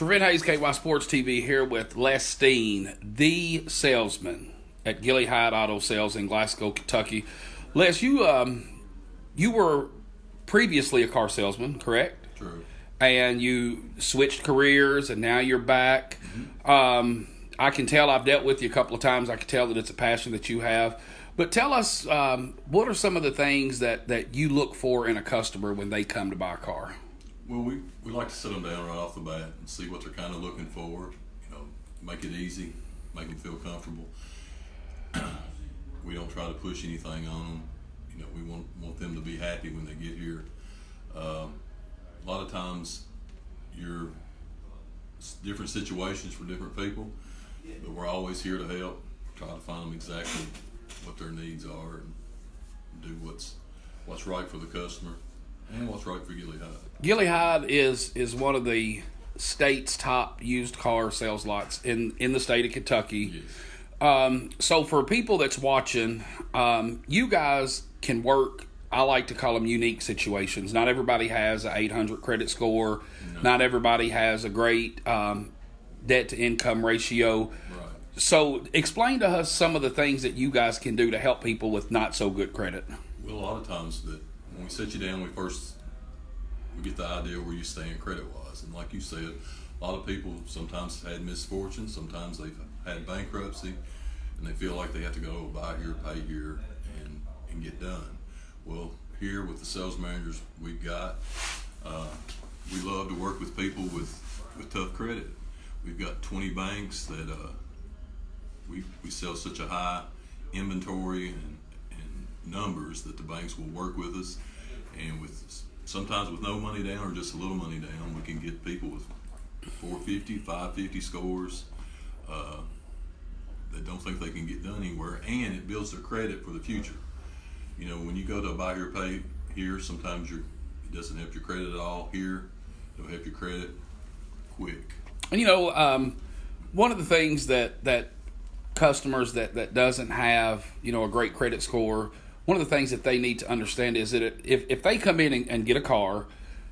Trevin Hayes, KySports.TV here with Les Steen, the salesman at Gillie Hyde Auto Sales in Glasgow, Kentucky. Les, you were previously a car salesman, correct? True. And you switched careers, and now you're back. Mm-hmm. I can tell, I've dealt with you a couple of times. I can tell that it's a passion that you have. But tell us, what are some of the things that you look for in a customer when they come to buy a car? Well, we like to sit them down right off the bat and see what they're kind of looking for. You know, make it easy, make them feel comfortable. We don't try to push anything on them. You know, we want them to be happy when they get here. A lot of times, you're different situations for different people, but we're always here to help. Try to find them exactly what their needs are and do what's right for the customer and what's right for Gillie Hyde. Gillie Hyde is one of the state's top used car sales lots in the state of Kentucky. Yes. So for people that's watching, you guys can work, I like to call them unique situations. Not everybody has an 800 credit score. No. Not everybody has a great debt-to-income ratio. Right. So explain to us some of the things that you guys can do to help people with not-so-good credit. Well, a lot of times that when we sit you down, we get the idea where you stand credit-wise. And like you said, a lot of people sometimes had misfortune, sometimes they've had bankruptcy, and they feel like they have to go buy here, pay here, and get done. Well, here with the sales managers we've got, we love to work with people with tough credit. We've got 20 banks that we sell such a high inventory and numbers that the banks will work with us, and sometimes with no money down or just a little money down, we can get people with 450, 550 scores that don't think they can get done anywhere, and it builds their credit for the future. You know, when you go to buy here, pay here, sometimes it doesn't help your credit at all. Here, it'll help your credit quick. And you know, one of the things that customers that doesn't have, you know, a great credit score, one of the things that they need to understand is that if they come in and get a car,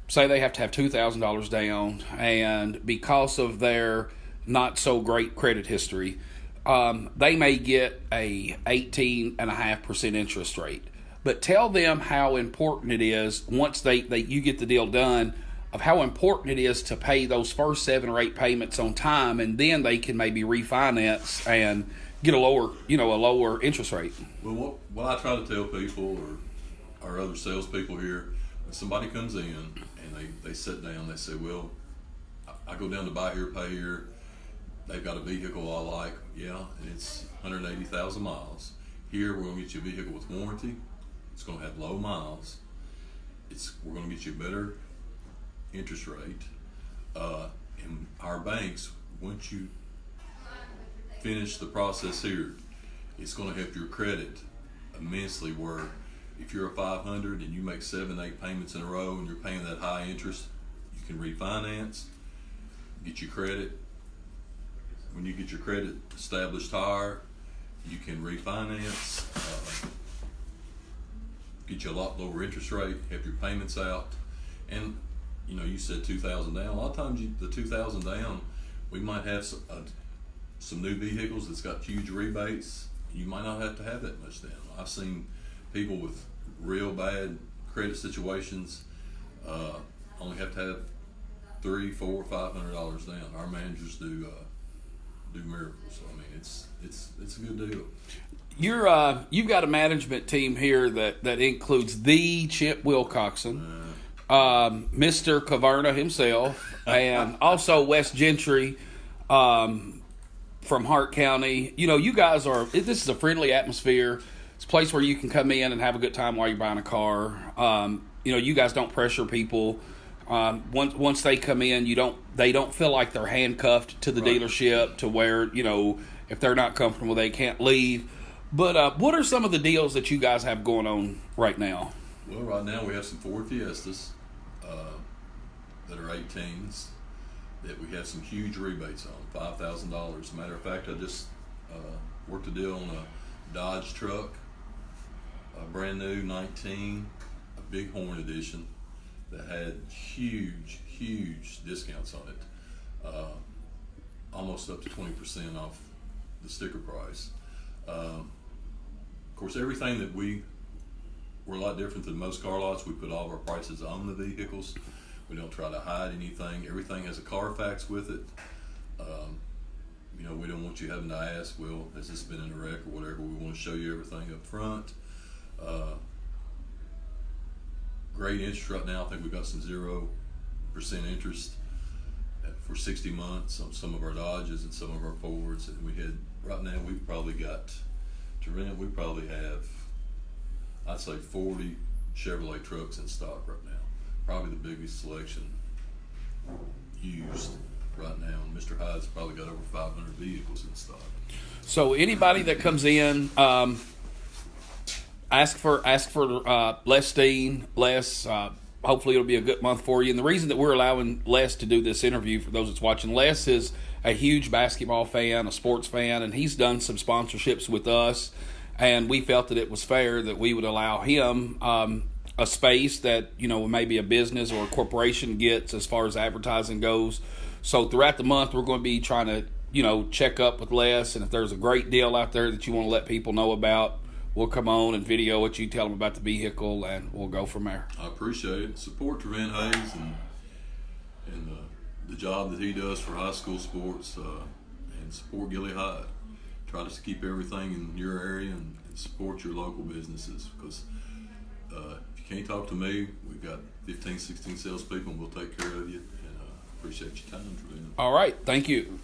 say they have to have $2,000 down, and because of their not so great credit history, they may get a 18.5% interest rate. But tell them how important it is once you get the deal done, of how important it is to pay those first 7 or 8 payments on time, and then they can maybe refinance and get a lower interest rate. Well, what I try to tell people or our other salespeople here, when somebody comes in and they sit down, they say, well, I go down to buy here, pay here. They've got a vehicle I like, yeah, and it's 180,000 miles. Here, we're going to get you a vehicle with warranty. It's going to have low miles. We're going to get you a better interest rate. And our banks, once you finish the process here, it's going to help your credit immensely, where if you're a 500 and you make 7, 8 payments in a row and you're paying that high interest, you can refinance, get your credit. When you get your credit established higher, you can refinance, get you a lot lower interest rate, help your payments out. And you know, you said 2,000 down. A lot of times the 2,000 down, we might have some new vehicles that's got huge rebates. You might not have to have that much down. I've seen people with real bad credit situations only have to have $300, $400, $500 down. Our managers do miracles. I mean, it's a good deal. You've got a management team here that includes the Chip Wilcoxon, Mr. Caverna himself, and also Wes Gentry from Hart County. You know, you guys this is a friendly atmosphere. It's a place where you can come in and have a good time while you're buying a car. You know, you guys don't pressure people. Once they come in, they don't feel like they're handcuffed to the dealership to where, you know, if they're not comfortable, they can't leave. But what are some of the deals that you guys have going on right now? Well, right now we have some Ford Fiestas that are 18s that we have some huge rebates on, $5,000. As a matter of fact, I just worked a deal on a Dodge truck, a brand new 19, a Bighorn edition that had huge discounts on it. almost up to 20% off the sticker price. Of course, everything that we're a lot different than most car lots. We put all of our prices on the vehicles. We don't try to hide anything. Everything has a Carfax with it. You know, we don't want you having to ask, well, has this been in a wreck or whatever. We want to show you everything up front. Great interest right now. I think we've got some 0% interest for 60 months on some of our Dodges and some of our Fords. And right now we've probably got, to rent, we probably have, I'd say 40 Chevrolet trucks in stock right now. Probably the biggest selection used right now. And Mr. Hyde's probably got over 500 vehicles in stock. So anybody that comes in, ask for Les Steen. Les, hopefully it'll be a good month for you. And the reason that we're allowing Les to do this interview, for those that's watching, Les is a huge basketball fan, a sports fan, and he's done some sponsorships with us. And we felt that it was fair that we would allow him a space that, you know, maybe a business or a corporation gets as far as advertising goes. So throughout the month, we're going to be trying to, you know, check up with Les. And if there's a great deal out there that you want to let people know about, we'll come on and video what you tell them about the vehicle, and we'll go from there. I appreciate it. Support Trevin Hayes and the job that he does for high school sports, and support Gillie Hyde. Try to keep everything in your area and support your local businesses, because if you can't talk to me, we've got 15, 16 salespeople, and we'll take care of you. And appreciate your time, Trevin. All right. Thank you.